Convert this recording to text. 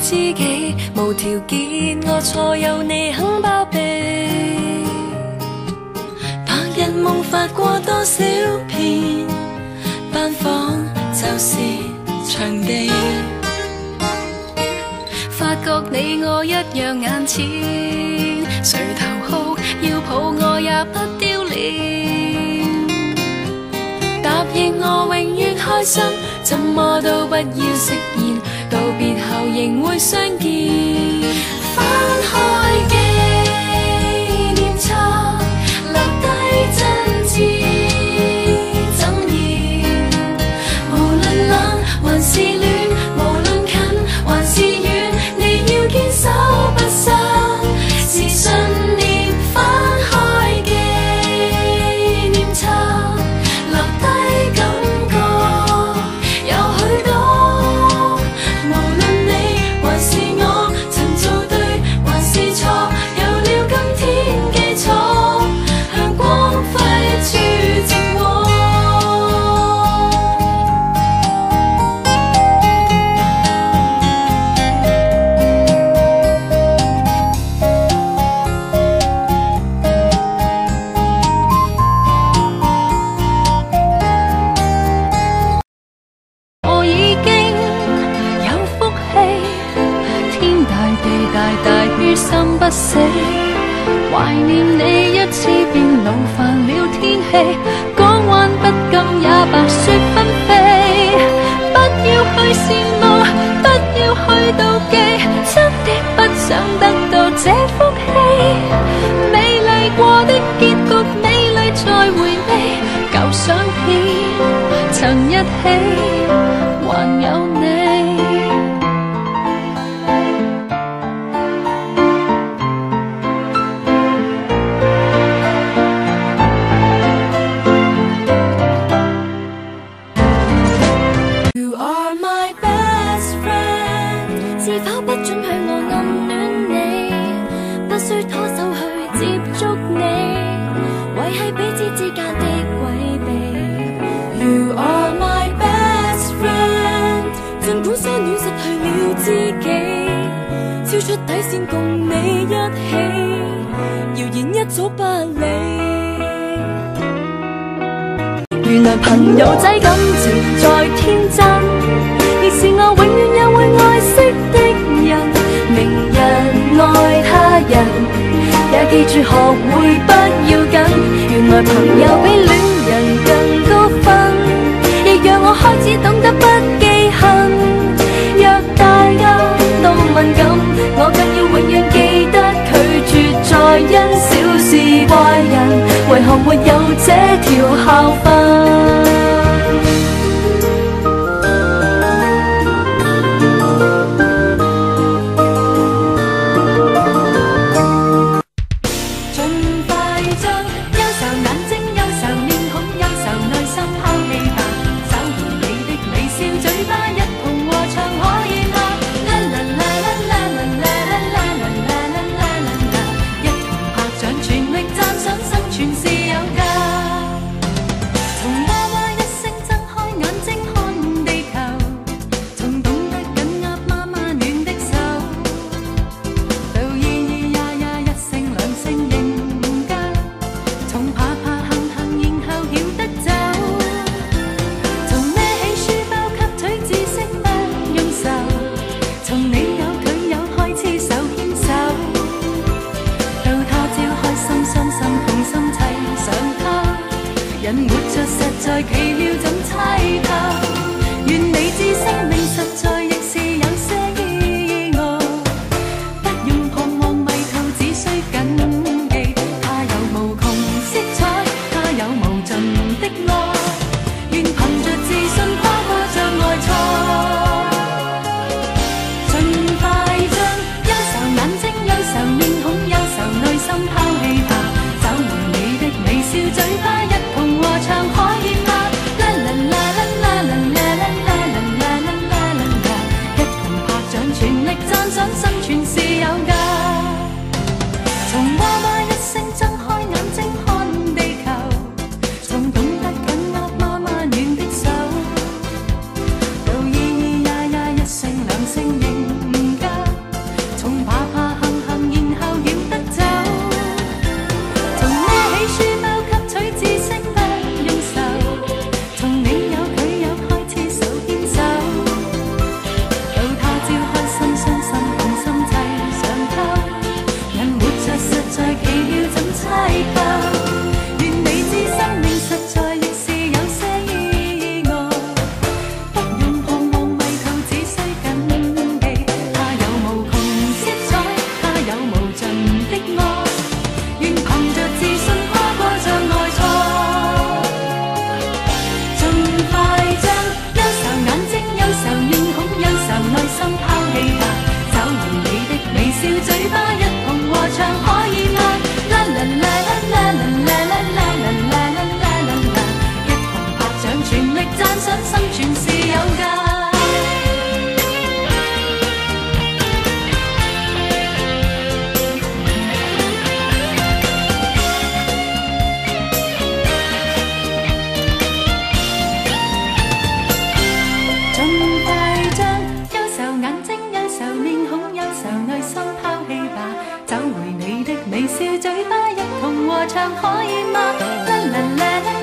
知己，無條件我錯有你肯包庇。白日夢發過多少遍，班房就是場地。發覺你我一樣眼淺，垂頭哭要抱我也不丟臉。答應我永遠開心，怎麼都不要食言，道別後仍會相見。翻開紀念冊，留低真摯贈言，無論冷還是暖，無論近還是遠，你要堅守不失是信念。翻開紀念冊，留低感覺有許多，無論你還是我曾做對還是錯，有了今天基礎，向光輝處直往。我已經有福氣，天大地大大於心不死，懷念你一次便勞煩了天氣，港灣不禁也白雪紛飛。不要去羨慕，不要去妒忌，真的不想得到這福氣。美麗過的結局，美麗再回味，舊相片曾一起，還有你。You are my best friend， 是否不准許我暗戀你？不需拖手去接觸你，維繫彼此之間的詭秘。You are my best friend， 儘管相戀失去了知己，超出底線共你一起，謠言一早不理。原來朋友仔感情再天真，亦是我永遠也會愛惜的人。明人愛他人，也記住學會不要緊。原來朋友比戀人更高分，亦讓我開始懂得不記恨。若大家都敏感，我更要永遠記得拒絕再因小事怪人，為何沒有這條校訓？找回你的微笑嘴巴，一同和唱可以嗎？啦啦啦。